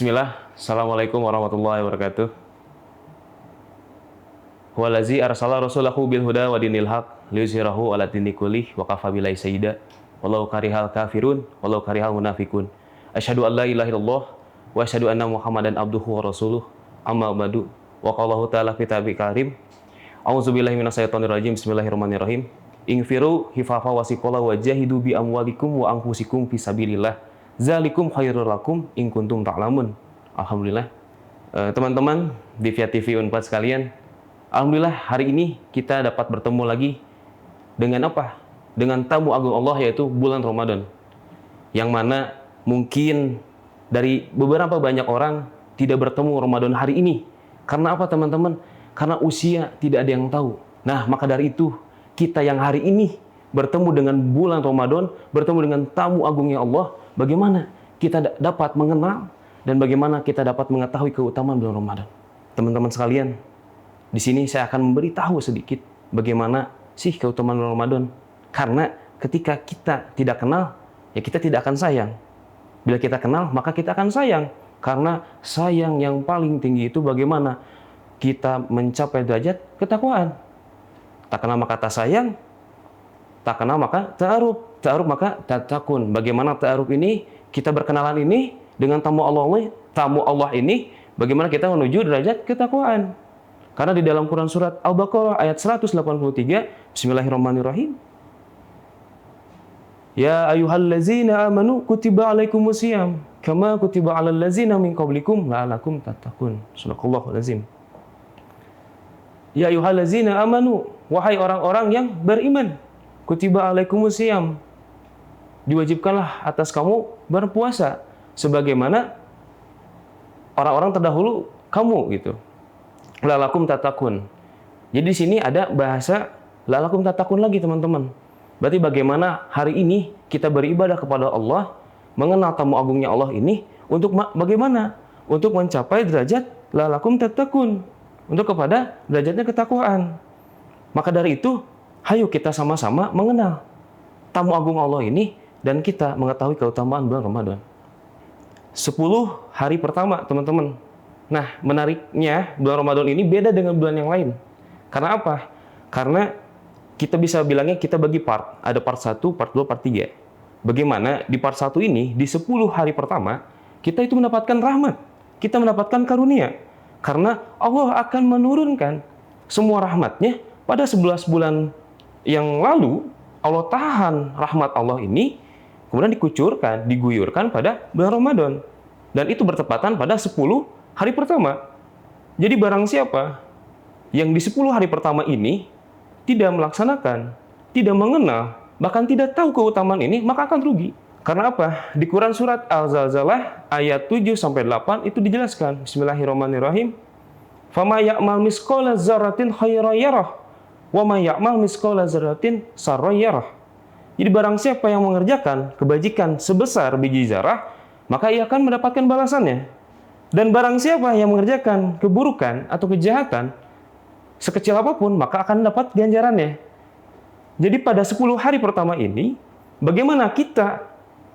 Bismillah, Assalamualaikum warahmatullahi wabarakatuh. Huwallazi arsala rasulahu bil huda wa dinil haq liyuzhirahu ala dini kullih wa kafa billahi sayyida. Wallahu karihal kafirun, wallahu karihal munafikun. Asyhadu an la ilaha illallah wa asyhadu anna Muhammadan abduhu wa rasuluh. Amma ba'du. Wa qallahu ta'ala fi tabi karim. A'udzubillahi minasyaitonir rajim. Bismillahirrahmanirrahim. Ingfiru hifafa wasiqala wa jahidu bi amwalikum wa anfusikum fi sabilillah. Zalikum khairul lakum in kuntum ta'lamun. Alhamdulillah. Teman-teman di Via TV Unpad sekalian, alhamdulillah hari ini kita dapat bertemu lagi dengan apa? Dengan tamu agung Allah, yaitu bulan Ramadan. Yang mana mungkin dari beberapa banyak orang tidak bertemu Ramadan hari ini. Karena apa teman-teman? Karena usia tidak ada yang tahu. Nah, maka dari itu kita yang hari ini bertemu dengan bulan Ramadan, bertemu dengan tamu agungnya Allah, bagaimana kita dapat mengenal dan bagaimana kita dapat mengetahui keutamaan bulan Ramadan. Teman-teman sekalian, di sini saya akan memberitahu sedikit bagaimana sih keutamaan bulan Ramadan. Karena ketika kita tidak kenal, ya kita tidak akan sayang. Bila kita kenal, maka kita akan sayang. Karena sayang yang paling tinggi itu bagaimana kita mencapai derajat ketakwaan. Tak kenal maka tak sayang, tak kenal maka ta'aruf, ta'aruf maka tatakun. Bagaimana ta'aruf ini, kita berkenalan ini dengan tamu Allah ini, bagaimana kita menuju derajat ketakwaan. Karena di dalam Quran surat Al-Baqarah ayat 183, Bismillahirrahmanirrahim. Ya ayyuhallazina amanu kutiba alaikumusiyam kama kutiba alal ladzina min qablikum la'alakum tattaqun. Shadaqallahul azim. Ya ayyuhallazina amanu, wahai orang-orang yang beriman, kutiba alaikumusiyam, diwajibkanlah atas kamu berpuasa sebagaimana orang-orang terdahulu kamu gitu. La'alakum tattaqun. Jadi di sini ada bahasa la'alakum tattaqun lagi teman-teman. Berarti bagaimana hari ini kita beribadah kepada Allah, mengenal tamu agungnya Allah ini untuk bagaimana? Untuk mencapai derajat la'alakum tattaqun, untuk kepada derajatnya ketakwaan. Maka dari itu, ayo kita sama-sama mengenal tamu agung Allah ini dan kita mengetahui keutamaan bulan Ramadan. 10 hari pertama, teman-teman. Nah, menariknya bulan Ramadan ini beda dengan bulan yang lain. Karena apa? Karena kita bisa bilangnya kita bagi part. Ada part 1, part 2, part 3. Bagaimana di part 1 ini, di 10 hari pertama, kita itu mendapatkan rahmat. Kita mendapatkan karunia. Karena Allah akan menurunkan semua rahmatnya pada 11 bulan yang lalu. Allah tahan rahmat Allah ini, kemudian dikucurkan, diguyurkan pada bulan Ramadan. Dan itu bertepatan pada 10 hari pertama. Jadi barang siapa yang di 10 hari pertama ini tidak melaksanakan, tidak mengenal, bahkan tidak tahu keutamaan ini, maka akan rugi. Karena apa? Di Quran surat Al-Zalzalah ayat 7-8 itu dijelaskan. Bismillahirrahmanirrahim. Fama ya'mal misqala dzarratin khairan yarah wa may ya'mal misqala dzarratin syarran yarah. Jadi barang siapa yang mengerjakan kebajikan sebesar biji zarah, maka ia akan mendapatkan balasannya. Dan barang siapa yang mengerjakan keburukan atau kejahatan sekecil apapun, maka akan dapat ganjarannya. Jadi pada 10 hari pertama ini, bagaimana kita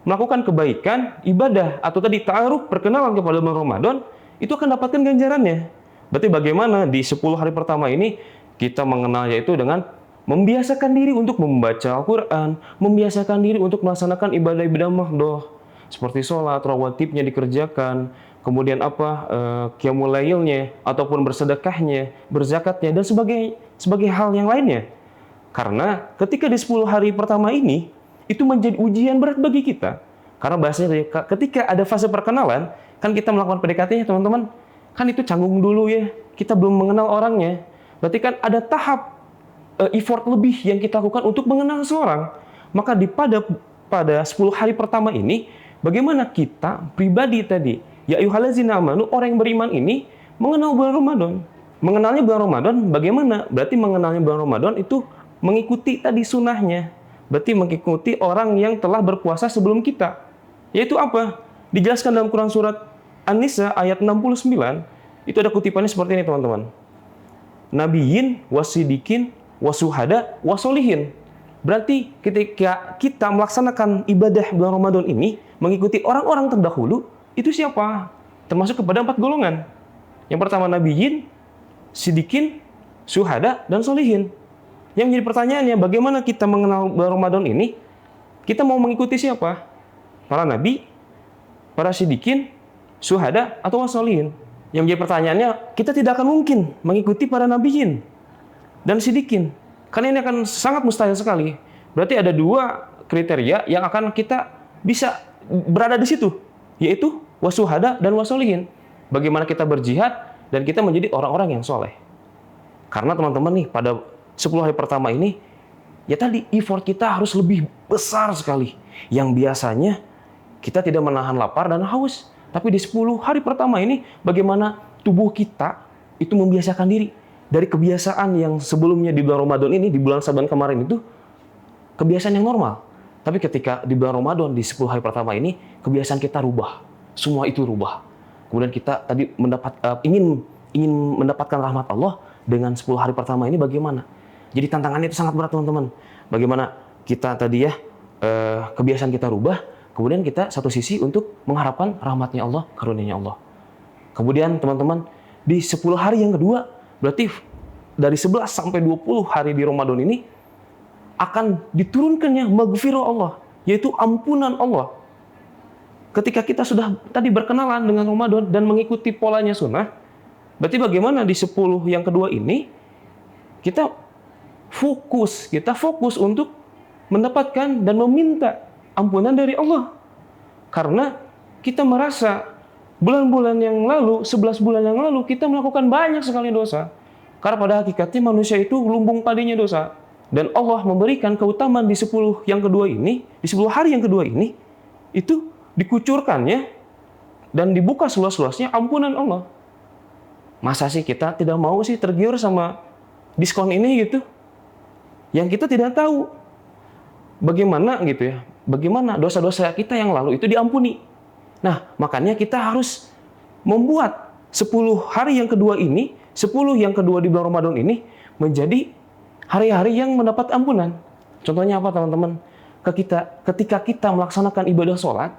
melakukan kebaikan, ibadah, atau tadi ta'aruf, perkenalan kepada bulan Ramadan, itu akan dapatkan ganjarannya. Berarti bagaimana di 10 hari pertama ini, kita mengenalnya itu dengan membiasakan diri untuk membaca Al-Quran, membiasakan diri untuk melaksanakan ibadah-ibadah mahdoh, seperti sholat, rawatibnya dikerjakan, kemudian qiyamul lailnya, ataupun bersedekahnya, berzakatnya, dan sebagai hal yang lainnya. Karena ketika di 10 hari pertama ini, itu menjadi ujian berat bagi kita. Karena bahasanya ketika ada fase perkenalan, kan kita melakukan PDKT-nya teman-teman, kan itu canggung dulu ya, kita belum mengenal orangnya. Berarti kan ada tahap effort lebih yang kita lakukan untuk mengenal seseorang. Maka pada 10 hari pertama ini, bagaimana kita pribadi tadi, ya ayyuhallazina amanu, orang yang beriman ini mengenal bulan Ramadan. Mengenalnya bulan Ramadan bagaimana? Berarti mengenalnya bulan Ramadan itu mengikuti tadi sunnahnya. Berarti mengikuti orang yang telah berpuasa sebelum kita. Yaitu apa? Dijelaskan dalam Quran surat An-Nisa ayat 69. Itu ada kutipannya seperti ini teman-teman. Nabiyyin wasidikin wasuhada wasolihin. Berarti ketika kita melaksanakan ibadah bulan Ramadan ini, mengikuti orang-orang terdahulu, itu siapa? termasuk kepada 4 golongan. Yang pertama nabiyyin, siddiqin, syuhada, dan sholihin. Yang menjadi pertanyaannya, bagaimana kita mengenal bulan Ramadan ini? Kita mau mengikuti siapa? Para nabi, para siddiqin, syuhada, atau sholihin? Yang menjadi pertanyaannya, kita tidak akan mungkin mengikuti para nabiyyin dan siddiqin. Karena ini akan sangat mustahil sekali. Berarti ada 2 kriteria yang akan kita bisa berada di situ, yaitu wasyuhada dan wasyolihin. Bagaimana kita berjihad dan kita menjadi orang-orang yang soleh. Karena teman-teman nih, pada 10 hari pertama ini, ya tadi effort kita harus lebih besar sekali. Yang biasanya kita tidak menahan lapar dan haus. Tapi di 10 hari pertama ini, bagaimana tubuh kita itu membiasakan diri. Dari kebiasaan yang sebelumnya di bulan Ramadan ini, di bulan Syaban kemarin itu, kebiasaan yang normal. Tapi ketika di bulan Ramadan, di 10 hari pertama ini, kebiasaan kita rubah. Semua itu rubah. Kemudian kita tadi ingin mendapatkan rahmat Allah dengan 10 hari pertama ini bagaimana? Jadi tantangannya itu sangat berat, teman-teman. Bagaimana kita tadi kebiasaan kita rubah, kemudian kita satu sisi untuk mengharapkan rahmatnya Allah, karunia-Nya Allah. Kemudian teman-teman, di 10 hari yang kedua, berarti dari 11 sampai 20 hari di Ramadan ini, akan diturunkannya maghfirah Allah, yaitu ampunan Allah. Ketika kita sudah tadi berkenalan dengan Ramadan dan mengikuti polanya sunnah, berarti bagaimana di 10 yang kedua ini, kita fokus untuk mendapatkan dan meminta ampunan dari Allah. Karena kita merasa bulan-bulan yang lalu, 11 bulan yang lalu, kita melakukan banyak sekali dosa. Karena pada hakikatnya manusia itu lumbung padinya dosa. Dan Allah memberikan keutamaan di 10 yang kedua ini, di 10 hari yang kedua ini, itu dikucurkannya dan dibuka seluas-luasnya ampunan Allah. Masa sih kita tidak mau sih tergiur sama diskon ini gitu? Yang kita tidak tahu bagaimana gitu ya, bagaimana dosa-dosa kita yang lalu itu diampuni. Nah, makanya kita harus membuat 10 hari yang kedua ini, 10 yang kedua di bulan Ramadan ini menjadi hari-hari yang mendapat ampunan. Contohnya apa, teman-teman? Ketika kita melaksanakan ibadah sholat,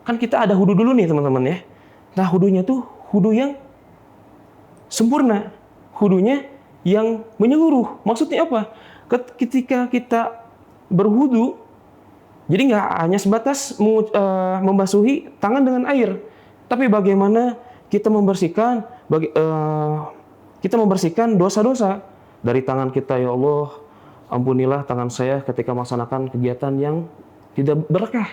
kan kita ada hudu dulu nih, teman-teman ya. Nah, hudunya tuh hudu yang sempurna. Hudunya yang menyeluruh. Maksudnya apa? Ketika kita berhudu, jadi nggak hanya sebatas membasuhi tangan dengan air, tapi bagaimana kita membersihkan dosa-dosa dari tangan kita. Ya Allah, ampunilah tangan saya ketika melaksanakan kegiatan yang tidak berkah.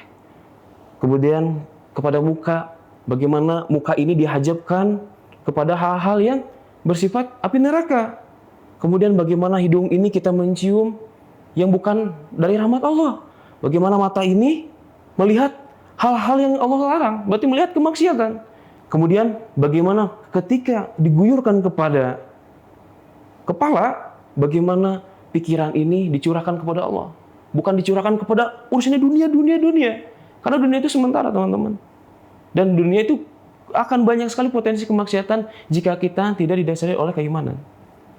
Kemudian kepada muka, bagaimana muka ini dihajabkan kepada hal-hal yang bersifat api neraka. Kemudian bagaimana hidung ini kita mencium yang bukan dari rahmat Allah. Bagaimana mata ini melihat hal-hal yang Allah larang, berarti melihat kemaksiatan. Kemudian bagaimana ketika diguyurkan kepada kepala, bagaimana pikiran ini dicurahkan kepada Allah. Bukan dicurahkan kepada urusannya dunia. Karena dunia itu sementara, teman-teman. Dan dunia itu akan banyak sekali potensi kemaksiatan jika kita tidak didasari oleh keimanan.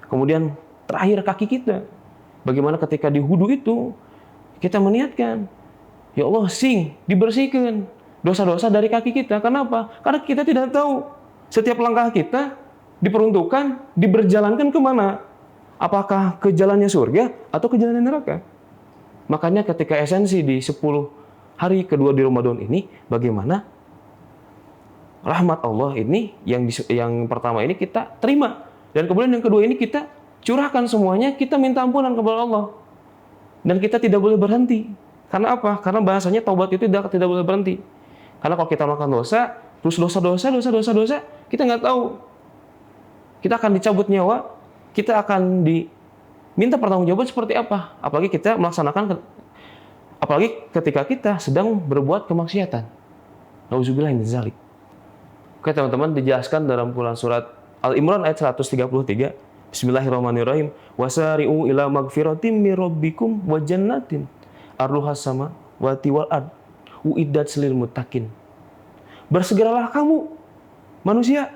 Kemudian terakhir kaki kita. Bagaimana ketika di hudu itu kita meniatkan, ya Allah, dibersihkan dosa-dosa dari kaki kita. Kenapa? Karena kita tidak tahu setiap langkah kita diperuntukkan, diberjalankan kemana? Apakah ke jalannya surga atau ke jalannya neraka? Makanya ketika esensi di 10 hari kedua di Ramadan ini, bagaimana rahmat Allah ini yang pertama ini kita terima, dan kemudian yang kedua ini kita curahkan semuanya, kita minta ampunan kepada Allah. Dan kita tidak boleh berhenti. Karena apa? Karena bahasanya taubat itu tidak boleh berhenti. Karena kalau kita melakukan dosa, terus dosa, kita nggak tahu. Kita akan dicabut nyawa, kita akan diminta pertanggungjawaban seperti apa. Apalagi ketika kita sedang berbuat kemaksiatan. Nauzubillah min dzalik. Oke, teman-teman, dijelaskan dalam Quran surat Al-Imran ayat 133. Bismillahirrahmanirrahim. Wasari'u ila magfiratim mir rabbikum wa jannatin arduhas samawati wal ard uiddat lil muttaqin. Bersegeralah kamu manusia.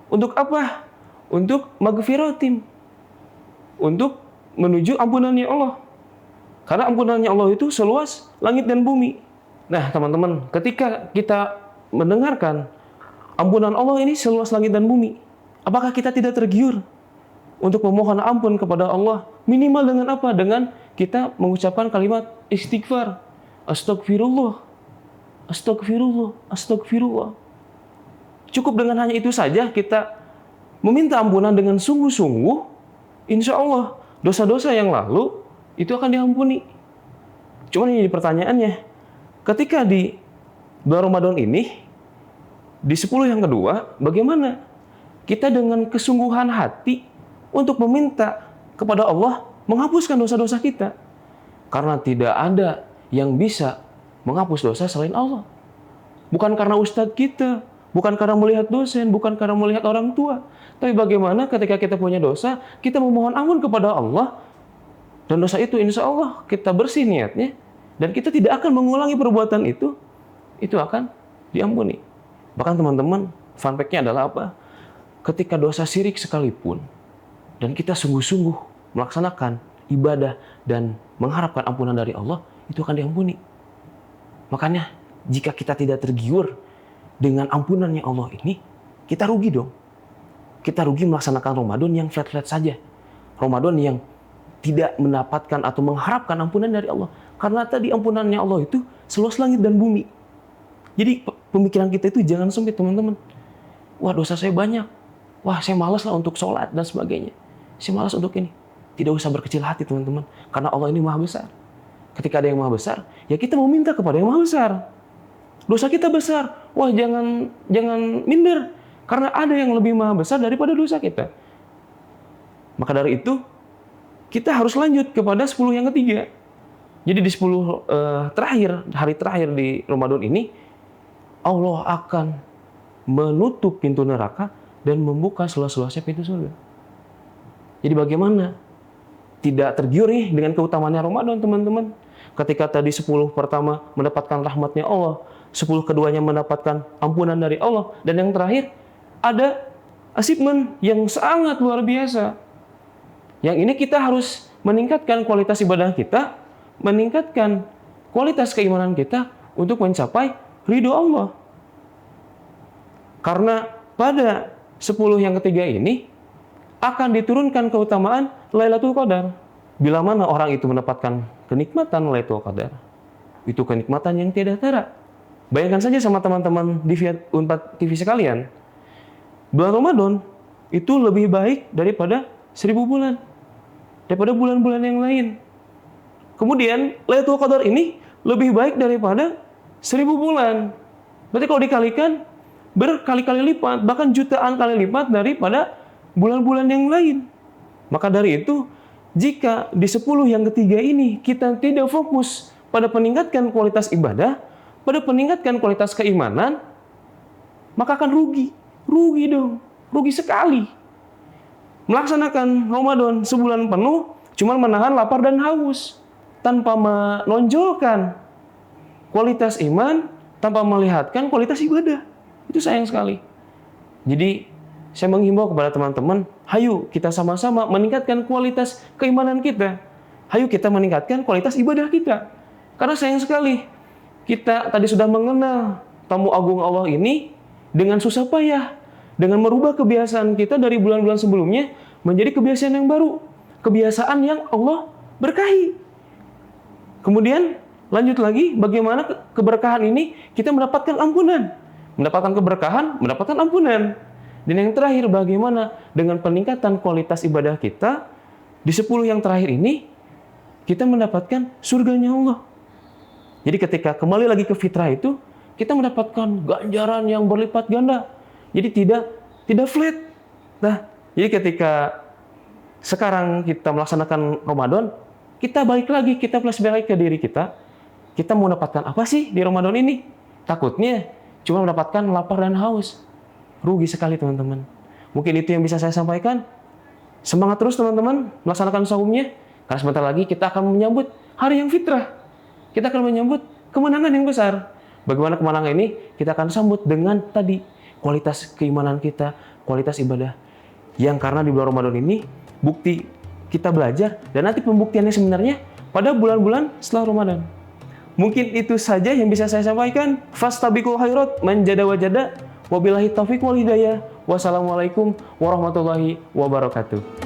Untuk apa? Untuk magfiratim. Untuk menuju ampunannya Allah. Karena ampunannya Allah itu seluas langit dan bumi. Nah, teman-teman, ketika kita mendengarkan ampunan Allah ini seluas langit dan bumi. Apakah kita tidak tergiur untuk memohon ampun kepada Allah? Minimal dengan apa? Dengan kita mengucapkan kalimat istighfar. Astagfirullah, astagfirullah, astagfirullah. Cukup dengan hanya itu saja kita meminta ampunan dengan sungguh-sungguh, insya Allah dosa-dosa yang lalu itu akan diampuni. Cuman ini pertanyaannya, ketika di bulan Ramadan ini, di 10 yang kedua, bagaimana kita dengan kesungguhan hati untuk meminta kepada Allah menghapuskan dosa-dosa kita? Karena tidak ada yang bisa menghapus dosa selain Allah. Bukan karena ustadz kita, bukan karena melihat dosen, bukan karena melihat orang tua. Tapi bagaimana ketika kita punya dosa, kita memohon ampun kepada Allah, dan dosa itu insya Allah kita bersih niatnya, dan kita tidak akan mengulangi perbuatan itu akan diampuni. Bahkan teman-teman, fun fact-nya adalah apa? Ketika dosa syirik sekalipun, dan kita sungguh-sungguh melaksanakan ibadah dan mengharapkan ampunan dari Allah, itu akan diampuni. Makanya, jika kita tidak tergiur dengan ampunannya Allah ini, kita rugi dong. Kita rugi melaksanakan Ramadan yang flat-flat saja. Ramadan yang tidak mendapatkan atau mengharapkan ampunan dari Allah. Karena tadi ampunannya Allah itu seluas langit dan bumi. Jadi pemikiran kita itu jangan sempit, teman-teman. Wah, dosa saya banyak. Wah, saya malas lah untuk sholat dan sebagainya. Saya malas untuk ini. Tidak usah berkecil hati, teman-teman. Karena Allah ini maha besar. Ketika ada yang maha besar, ya kita mau minta kepada yang maha besar. Dosa kita besar. Wah, jangan minder. Karena ada yang lebih maha besar daripada dosa kita. Maka dari itu, kita harus lanjut kepada 10 yang ketiga. Jadi di 10 hari terakhir di Ramadan ini, Allah akan menutup pintu neraka dan membuka seluas-luasnya pintu surga. Jadi bagaimana tidak tergiur nih dengan keutamaannya Ramadan, teman-teman? Ketika tadi 10 pertama mendapatkan rahmatnya Allah, 10 keduanya mendapatkan ampunan dari Allah, dan yang terakhir ada achievement yang sangat luar biasa. Yang ini kita harus meningkatkan kualitas ibadah kita, meningkatkan kualitas keimanan kita untuk mencapai ridho Allah. Karena pada 10 yang ketiga ini akan diturunkan keutamaan Lailatul Qadar. Bila mana orang itu mendapatkan kenikmatan Lailatul Qadar, itu kenikmatan yang tiada tara. Bayangkan saja sama teman-teman di Unpad TV sekalian, bulan Ramadan itu lebih baik daripada 1000 bulan, daripada bulan-bulan yang lain. Kemudian Lailatul Qadar ini lebih baik daripada 1000 bulan. Berarti kalau dikalikan berkali-kali lipat, bahkan jutaan kali lipat daripada bulan-bulan yang lain. Maka dari itu, jika di 10 yang ketiga ini kita tidak fokus pada peningkatkan kualitas ibadah, pada peningkatkan kualitas keimanan, maka akan rugi. Rugi dong, rugi sekali. Melaksanakan Ramadan sebulan penuh, cuma menahan lapar dan haus, tanpa menonjolkan kualitas iman, tanpa melihatkan kualitas ibadah. Itu sayang sekali. Jadi, saya menghimbau kepada teman-teman, hayu kita sama-sama meningkatkan kualitas keimanan kita. Hayu kita meningkatkan kualitas ibadah kita. Karena sayang sekali, kita tadi sudah mengenal tamu agung Allah ini dengan susah payah, dengan merubah kebiasaan kita dari bulan-bulan sebelumnya menjadi kebiasaan yang baru, kebiasaan yang Allah berkahi. Kemudian lanjut lagi, bagaimana keberkahan ini kita mendapatkan ampunan, mendapatkan keberkahan, mendapatkan ampunan. Dan yang terakhir, bagaimana dengan peningkatan kualitas ibadah kita di 10 yang terakhir ini kita mendapatkan surganya Allah. Jadi ketika kembali lagi ke fitrah itu, kita mendapatkan ganjaran yang berlipat ganda. Jadi tidak flat. Nah, jadi ketika sekarang kita melaksanakan Ramadan, kita balik lagi, kita flashback ke diri kita. Kita mau mendapatkan apa sih di Ramadan ini? Takutnya cuma mendapatkan lapar dan haus. Rugi sekali, teman-teman. Mungkin itu yang bisa saya sampaikan. Semangat terus, teman-teman, melaksanakan saumnya. Karena sebentar lagi kita akan menyambut hari yang fitrah. Kita akan menyambut kemenangan yang besar. Bagaimana kemenangan ini? Kita akan sambut dengan tadi kualitas keimanan kita, kualitas ibadah. Yang karena di bulan Ramadan ini bukti kita belajar, dan nanti pembuktiannya sebenarnya pada bulan-bulan setelah Ramadan. Mungkin itu saja yang bisa saya sampaikan. Fastabiqul khairat, man jada wajada. Wabillahi taufiq wal hidayah. Wassalamualaikum warahmatullahi wabarakatuh.